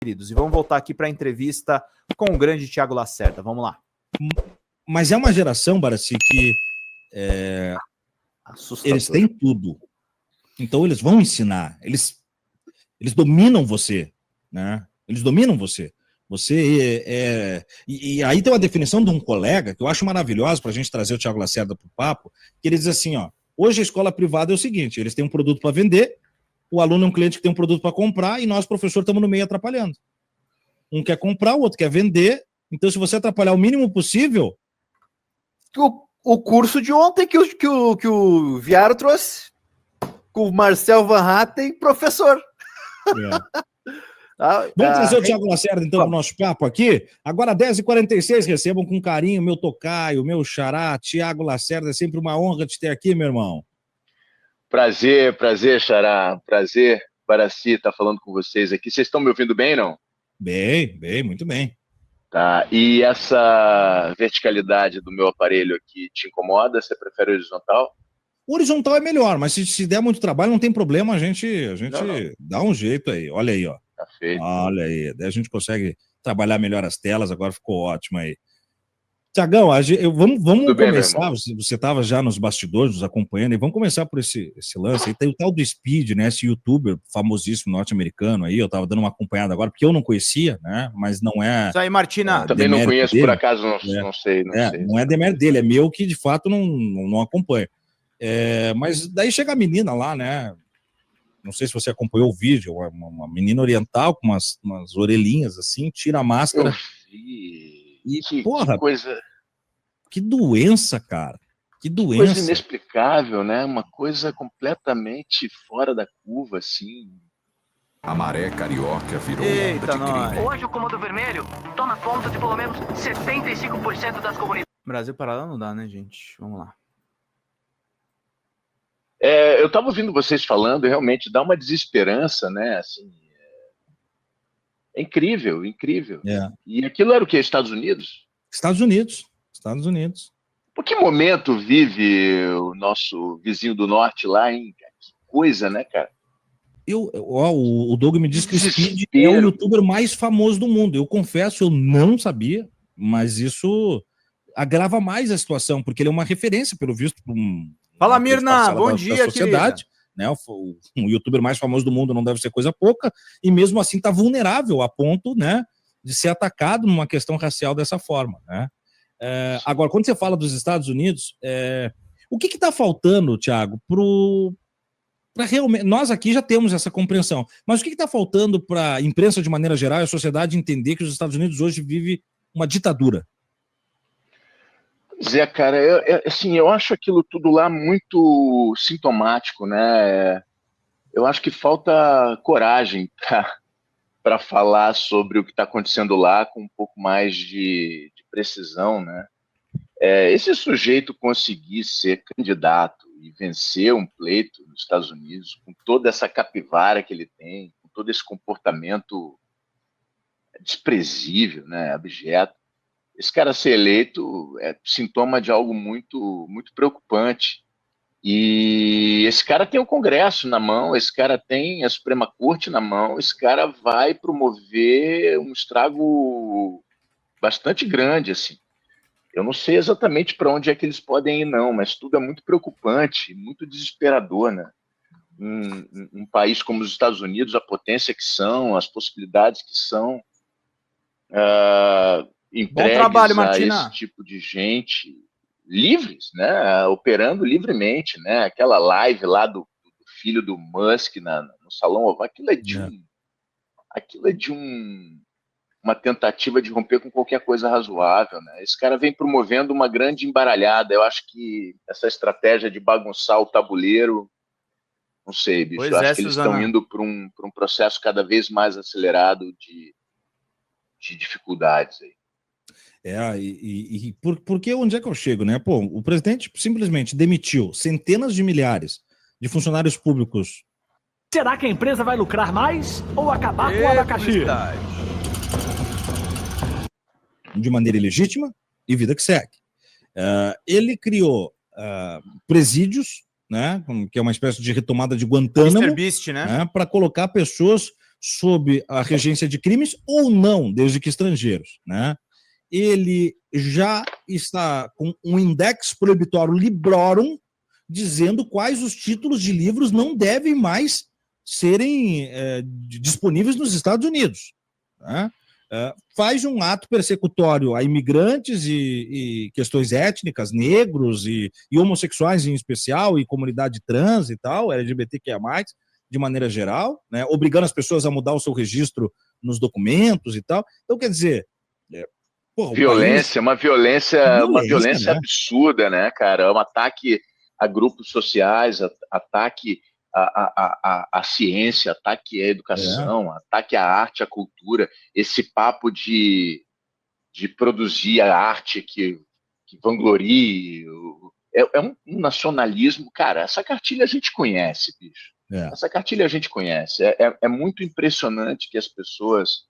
queridos. E vamos voltar aqui para a entrevista com o grande Thiago Lacerda. Vamos lá. Mas é uma geração, Baraci, que eles têm tudo. Então eles vão ensinar. Eles dominam você, né? Eles dominam você. E aí tem uma definição de um colega que eu acho maravilhosa para a gente trazer o Thiago Lacerda para o papo, que ele diz assim, ó, hoje a escola privada é o seguinte, eles têm um produto para vender, o aluno é um cliente que tem um produto para comprar e nós, professor, estamos no meio atrapalhando. Um quer comprar, o outro quer vender, então se você atrapalhar o mínimo possível... O curso de ontem que o Viaro trouxe, com o Marcel Van Hatten, professor. Vamos trazer o Thiago Lacerda, então, para o nosso papo aqui. Agora, 10h46, recebam com carinho meu tocaio, meu xará, Thiago Lacerda. É sempre uma honra te ter aqui, meu irmão. Prazer, xará. Prazer, Baraci, estar falando com vocês aqui. Vocês estão me ouvindo bem, não? Bem, muito bem. Tá, e essa verticalidade do meu aparelho aqui te incomoda? Você prefere horizontal? O horizontal é melhor, mas se der muito trabalho, não tem problema, a gente não. Dá um jeito aí. Olha aí, ó. Tá feito. Olha aí, daí a gente consegue trabalhar melhor as telas, agora ficou ótimo aí. Tiagão, vamos começar, você estava já nos bastidores, nos acompanhando, e vamos começar por esse lance aí. Tem o tal do Speed, né, esse youtuber famosíssimo norte-americano aí, eu estava dando uma acompanhada agora, porque eu não conhecia, né, mas não é... Isso aí, Martina. Também não conheço, dele. Por acaso, não sei. Não é demérito dele, é meu que de fato não acompanho. Mas daí chega a menina lá, né, não sei se você acompanhou o vídeo, uma menina oriental com umas orelhinhas assim, tira a máscara. Eu vi. E, porra, que coisa... Que doença, cara. Que doença. Coisa inexplicável, né? Uma coisa completamente fora da curva, assim. A maré carioca virou Eita, onda de crime. Hoje o Comando Vermelho toma conta de pelo menos 75% das comunidades. Brasil paralelo não dá, né, gente? Vamos lá. Eu estava ouvindo vocês falando, e realmente dá uma desesperança, né? Assim, é incrível. E aquilo era o quê? Estados Unidos? Estados Unidos. Por que momento vive o nosso vizinho do norte lá, hein? Que coisa, né, cara? O Doug me disse que o Speed é o youtuber mais famoso do mundo. Eu confesso, eu não sabia, mas isso agrava mais a situação, porque ele é uma referência, pelo visto, para Fala, Mirna, bom dia, sociedade, né? O youtuber mais famoso do mundo não deve ser coisa pouca, e mesmo assim está vulnerável a ponto, né, de ser atacado numa questão racial dessa forma, né? Agora, quando você fala dos Estados Unidos, o que está faltando, Thiago, para realmente... Nós aqui já temos essa compreensão, mas o que está faltando para a imprensa de maneira geral e a sociedade entender que os Estados Unidos hoje vive uma ditadura? Zé, cara, eu acho aquilo tudo lá muito sintomático, né? Eu acho que falta coragem para falar sobre o que está acontecendo lá com um pouco mais de precisão, né? Esse sujeito conseguir ser candidato e vencer um pleito nos Estados Unidos, com toda essa capivara que ele tem, com todo esse comportamento desprezível, né, abjeto, esse cara ser eleito é sintoma de algo muito, muito preocupante. E esse cara tem o Congresso na mão, esse cara tem a Suprema Corte na mão, esse cara vai promover um estrago bastante grande, assim. Eu não sei exatamente para onde é que eles podem ir, não, mas tudo é muito preocupante, muito desesperador, né? Um país como os Estados Unidos, a potência que são, as possibilidades que são, entregues trabalho, a Martina. esse tipo de gente livres, né? Operando livremente, né? Aquela live lá do filho do Musk no Salão Oval, aquilo é de uma tentativa de romper com qualquer coisa razoável, né? Esse cara vem promovendo uma grande embaralhada. Eu acho que essa estratégia de bagunçar o tabuleiro, não sei, bicho. Pois Eu acho que eles Suzana. estão indo para um processo cada vez mais acelerado de dificuldades aí. Porque onde é que eu chego, né? Pô, o presidente simplesmente demitiu centenas de milhares de funcionários públicos. Será que a empresa vai lucrar mais ou acabar com o abacaxi? De maneira ilegítima e vida que segue. Ele criou presídios, né, que é uma espécie de retomada de Guantánamo, Mr. Beast, né? Para colocar pessoas sob a regência de crimes ou não, desde que estrangeiros, né? Ele já está com um index prohibitório librorum dizendo quais os títulos de livros não devem mais serem disponíveis nos Estados Unidos, né? Faz um ato persecutório a imigrantes e questões étnicas, negros e homossexuais em especial, e comunidade trans e tal, LGBTQIA+, de maneira geral, né? Obrigando as pessoas a mudar o seu registro nos documentos e tal. Então, quer dizer... Violência, uma violência né? absurda, né, cara? É um ataque a grupos sociais, ataque à ciência, ataque à educação, ataque à arte, à cultura. Esse papo de produzir a arte que vanglorie. É um nacionalismo. Cara, essa cartilha a gente conhece, bicho. Essa cartilha a gente conhece. É muito impressionante que as pessoas...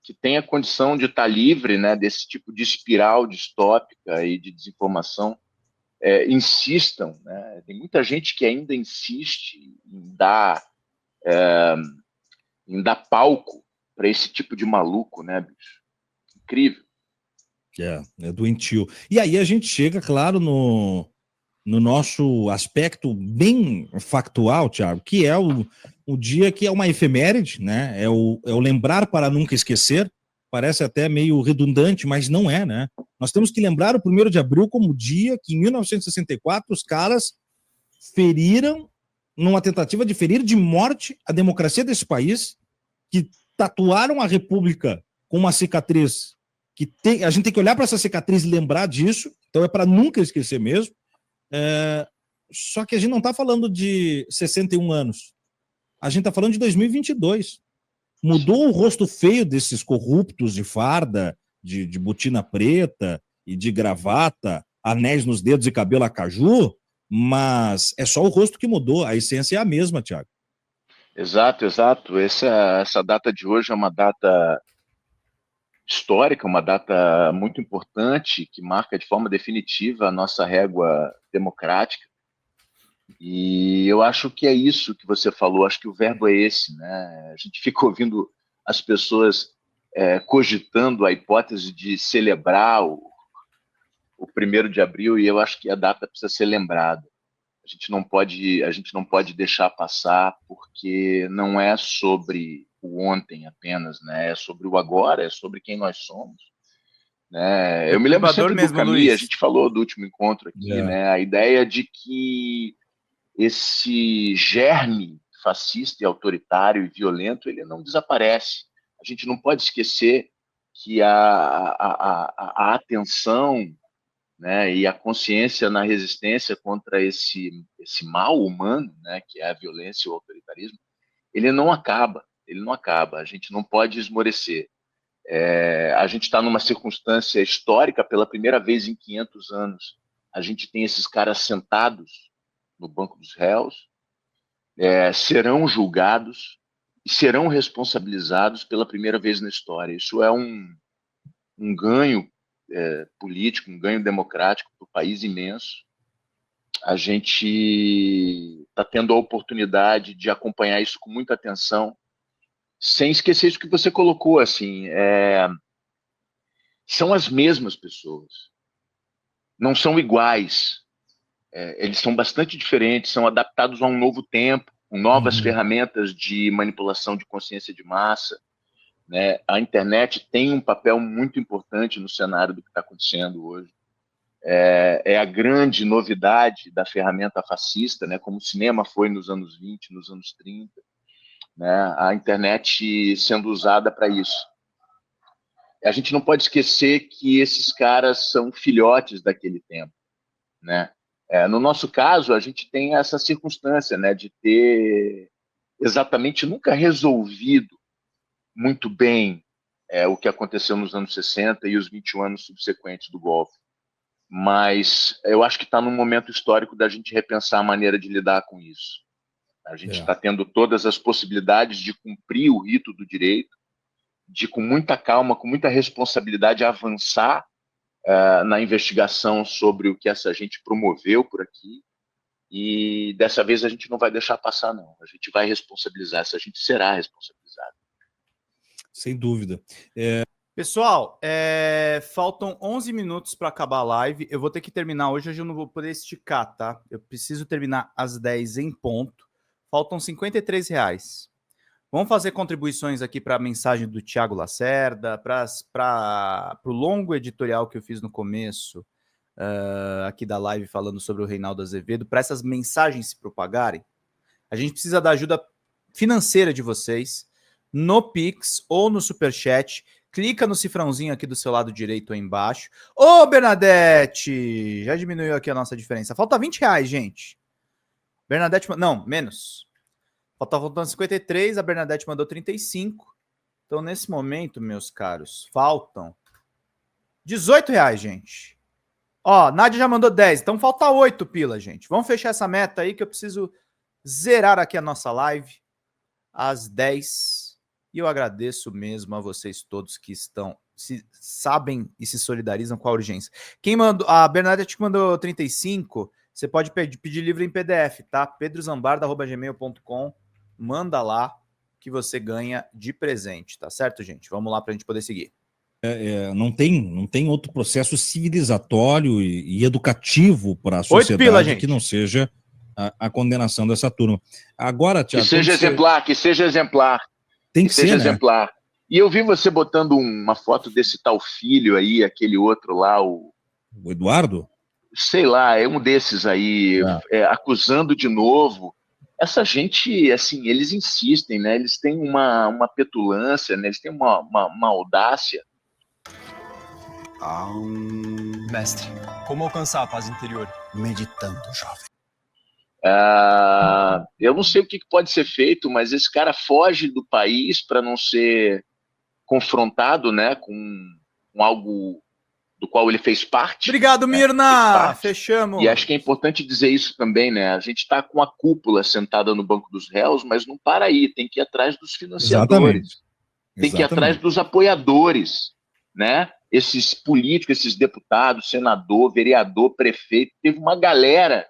que tem a condição de estar livre, né, desse tipo de espiral distópica e de desinformação, insistam, né? Tem muita gente que ainda insiste em dar palco para esse tipo de maluco, né, bicho? Incrível. É doentio. E aí a gente chega, claro, no nosso aspecto bem factual, Thiago, que é o dia que é uma efeméride, né? É o lembrar para nunca esquecer. Parece até meio redundante, mas não é, né? Nós temos que lembrar o 1º de abril como o dia que, em 1964, os caras feriram, numa tentativa de ferir de morte a democracia desse país, que tatuaram a República com uma cicatriz que a gente tem que olhar para essa cicatriz e lembrar disso, então é para nunca esquecer mesmo. Só que a gente não está falando de 61 anos, a gente está falando de 2022. Mudou o rosto feio desses corruptos de farda, de botina preta e de gravata, anéis nos dedos e cabelo a caju, mas é só o rosto que mudou, a essência é a mesma, Thiago. Exato. Essa data de hoje é uma data histórica, uma data muito importante, que marca de forma definitiva a nossa régua democrática. E eu acho que é isso que você falou, acho que o verbo é esse, né? A gente fica ouvindo as pessoas cogitando a hipótese de celebrar o 1º de abril, e eu acho que a data precisa ser lembrada. A gente não pode deixar passar, porque não é sobre o ontem apenas, né? É sobre o agora, é sobre quem nós somos. Né? Eu me lembro sempre do Camille, a gente falou do último encontro aqui, né? A ideia de que esse germe fascista e autoritário e violento, ele não desaparece. A gente não pode esquecer que a atenção, né, e a consciência na resistência contra esse mal humano, né, que é a violência e o autoritarismo, ele não acaba. A gente não pode esmorecer. A gente está numa circunstância histórica, pela primeira vez em 500 anos, a gente tem esses caras sentados no banco dos réus, serão julgados e serão responsabilizados pela primeira vez na história. Isso é um ganho político, um ganho democrático para o país imenso. A gente está tendo a oportunidade de acompanhar isso com muita atenção, sem esquecer isso que você colocou, assim, são as mesmas pessoas, não são iguais. Eles são bastante diferentes, são adaptados a um novo tempo, com novas ferramentas de manipulação de consciência de massa, né? A internet tem um papel muito importante no cenário do que está acontecendo hoje. É a grande novidade da ferramenta fascista, né? Como o cinema foi nos anos 20, nos anos 30, né? A internet sendo usada para isso. A gente não pode esquecer que esses caras são filhotes daquele tempo, né? No nosso caso, a gente tem essa circunstância, né, de ter exatamente nunca resolvido muito bem o que aconteceu nos anos 60 e os 21 anos subsequentes do golpe. Mas eu acho que está num momento histórico da gente repensar a maneira de lidar com isso. A gente está tendo todas as possibilidades de cumprir o rito do direito, de, com muita calma, com muita responsabilidade, avançar na investigação sobre o que essa gente promoveu por aqui E dessa vez a gente não vai deixar passar, não. A gente vai responsabilizar, a gente será responsabilizado. Sem dúvida. Pessoal, faltam 11 minutos para acabar a live. Eu vou ter que terminar hoje eu não vou poder esticar, tá? Eu preciso terminar às 10 em ponto. Faltam R$53. Vamos fazer contribuições aqui para a mensagem do Thiago Lacerda, para o longo editorial que eu fiz no começo aqui da live falando sobre o Reinaldo Azevedo, para essas mensagens se propagarem. A gente precisa da ajuda financeira de vocês no Pix ou no Superchat. Clica no cifrãozinho aqui do seu lado direito aí embaixo. Ô, Bernadette! Já diminuiu aqui a nossa diferença. Falta R$20, gente. Bernadette... Não, menos. Faltando 53, a Bernadette mandou 35. Então, nesse momento, meus caros, faltam R$18, gente. Ó, Nádia já mandou 10. Então, falta 8 pila, gente. Vamos fechar essa meta aí que eu preciso zerar aqui a nossa live às 10. E eu agradeço mesmo a vocês todos que sabem e se solidarizam com a urgência. Quem mandou, a Bernadette que mandou 35, você pode pedir livro em PDF, tá? pedrozambarda@gmail.com, manda lá que você ganha de presente, tá certo, gente? Vamos lá pra gente poder seguir. Não tem outro processo civilizatório e educativo para a 8 sociedade pila, gente. que não seja a condenação dessa turma. Agora, Thiago, que seja exemplar, que seja exemplar. Tem que que seja ser, né? exemplar. E eu vi você botando uma foto desse tal filho aí, aquele outro lá, o Eduardo? Sei lá, é um desses aí, acusando de novo. Essa gente, assim, eles insistem, né? Eles têm uma petulância, né? Eles têm uma audácia. Mestre, como alcançar a paz interior? Meditando, jovem. Eu não sei o que pode ser feito, mas esse cara foge do país para não ser confrontado, né, com algo do qual ele fez parte. Obrigado, Mirna! Fechamos! E acho que é importante dizer isso também, né? A gente está com a cúpula sentada no banco dos réus, mas não para aí, tem que ir atrás dos financiadores. Tem que ir atrás dos apoiadores, né? Esses políticos, esses deputados, senador, vereador, prefeito, teve uma galera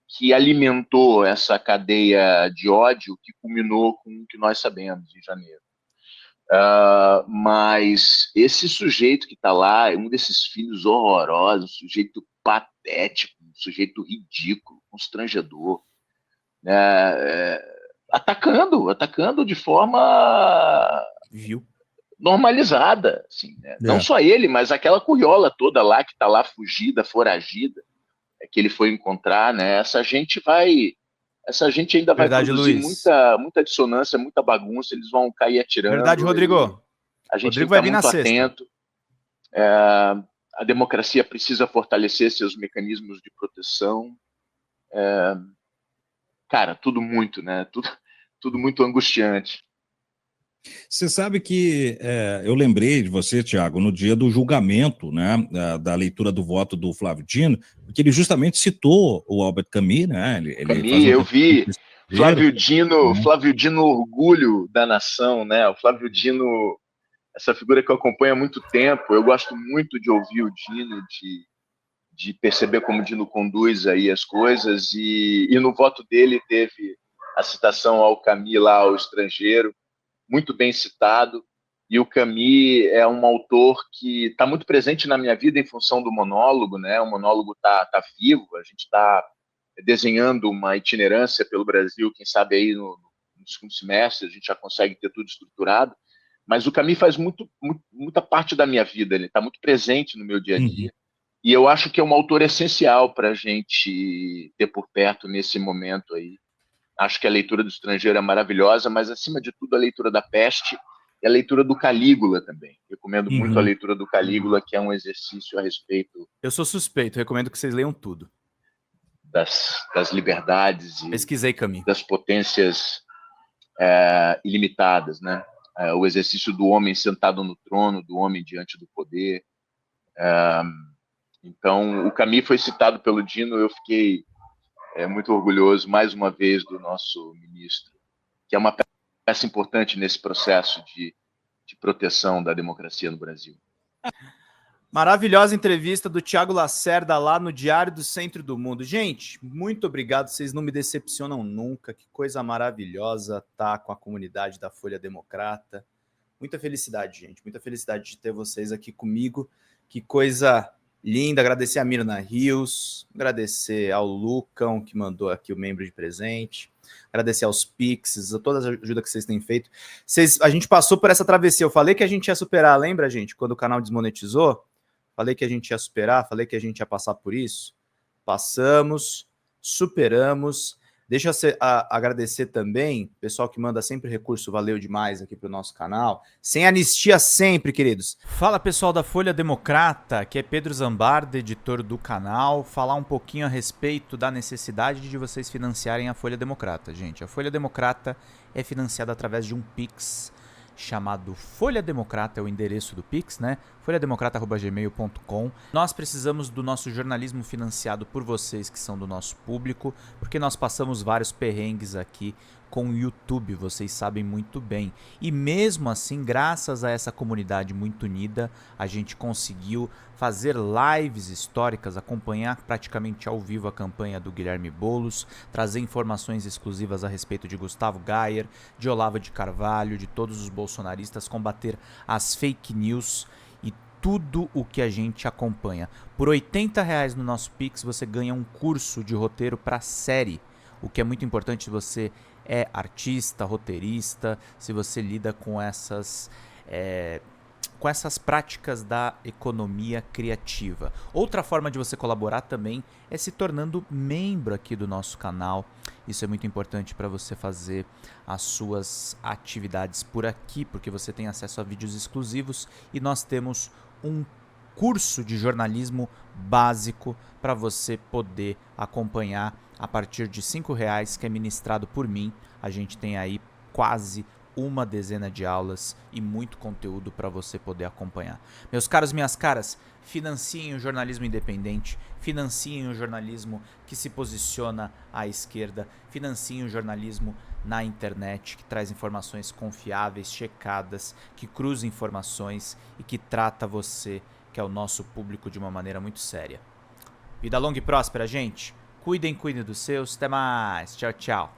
que alimentou essa cadeia de ódio que culminou com o que nós sabemos em janeiro. Mas esse sujeito que está lá é um desses filhos horrorosos, um sujeito patético, um sujeito ridículo, constrangedor, né? Atacando de forma normalizada, assim, né? Não só ele, mas aquela curiola toda lá que está lá fugida, foragida, que ele foi encontrar, né? Essa gente ainda vai produzir muita dissonância, muita bagunça, eles vão cair atirando. Verdade, Rodrigo. A gente tem que estar muito atento. A democracia precisa fortalecer seus mecanismos de proteção. Cara, tudo muito, né? Tudo muito angustiante. Você sabe que eu lembrei de você, Thiago, no dia do julgamento, né, da leitura do voto do Flávio Dino, porque ele justamente citou o Albert Camus, né? Camus, eu vi. Flávio Dino, orgulho da nação, né? O Flávio Dino, essa figura que eu acompanho há muito tempo. Eu gosto muito de ouvir o Dino, de perceber como o Dino conduz aí as coisas. E no voto dele teve a citação ao Camus lá, ao estrangeiro, muito bem citado, e o Camus é um autor que está muito presente na minha vida em função do monólogo, né? O monólogo tá vivo, a gente está desenhando uma itinerância pelo Brasil, quem sabe aí no segundo semestre a gente já consegue ter tudo estruturado, mas o Camus faz muita parte da minha vida, ele está muito presente no meu dia a dia, e eu acho que é um autor essencial para a gente ter por perto nesse momento aí. Acho que a leitura do estrangeiro é maravilhosa, mas, acima de tudo, a leitura da Peste e a leitura do Calígula também. Recomendo muito a leitura do Calígula, que é um exercício a respeito... Eu sou suspeito, recomendo que vocês leiam tudo. Das liberdades e pesquisei, Camus, das potências ilimitadas, né? O exercício do homem sentado no trono, do homem diante do poder. Então, o Camus foi citado pelo Dino, eu fiquei... muito orgulhoso, mais uma vez, do nosso ministro, que é uma peça importante nesse processo de proteção da democracia no Brasil. Maravilhosa entrevista do Thiago Lacerda lá no Diário do Centro do Mundo. Gente, muito obrigado, vocês não me decepcionam nunca. Que coisa maravilhosa tá com a comunidade da Folha Democrata. Muita felicidade, gente. Muita felicidade de ter vocês aqui comigo. Que coisa linda. Agradecer a Mirna Rios, agradecer ao Lucão, que mandou aqui o membro de presente, agradecer aos Pixes, a toda a ajuda que vocês têm feito. A gente passou por essa travessia. Eu falei que a gente ia superar, lembra, gente? Quando o canal desmonetizou, falei que a gente ia superar, falei que a gente ia passar por isso. Passamos, superamos. Deixa eu agradecer também, pessoal que manda sempre recurso, valeu demais aqui para o nosso canal. Sem anistia sempre, queridos. Fala, pessoal da Folha Democrata, que é Pedro Zambarda, editor do canal. Falar um pouquinho a respeito da necessidade de vocês financiarem a Folha Democrata. Gente, a Folha Democrata é financiada através de um Pix chamado Folha Democrata, é o endereço do Pix, né? folhademocrata@gmail.com. Nós precisamos do nosso jornalismo financiado por vocês que são do nosso público, porque nós passamos vários perrengues aqui com o YouTube, vocês sabem muito bem. E mesmo assim, graças a essa comunidade muito unida, a gente conseguiu fazer lives históricas, acompanhar praticamente ao vivo a campanha do Guilherme Boulos, trazer informações exclusivas a respeito de Gustavo Gayer, de Olavo de Carvalho, de todos os bolsonaristas, combater as fake news e tudo o que a gente acompanha. Por R$80 no nosso Pix você ganha um curso de roteiro para série, o que é muito importante se você é artista, roteirista, se você lida com essas práticas da economia criativa. Outra forma de você colaborar também é se tornando membro aqui do nosso canal. Isso é muito importante para você fazer as suas atividades por aqui, porque você tem acesso a vídeos exclusivos e nós temos um curso de jornalismo básico para você poder acompanhar a partir de R$5, que é ministrado por mim. A gente tem aí quase uma dezena de aulas e muito conteúdo para você poder acompanhar. Meus caros, minhas caras, financiem o jornalismo independente, financiem o jornalismo que se posiciona à esquerda, financiem o jornalismo na internet, que traz informações confiáveis, checadas, que cruza informações e que trata você, que é o nosso público, de uma maneira muito séria. Vida longa e próspera, gente. Cuidem dos seus. Até mais. Tchau, tchau.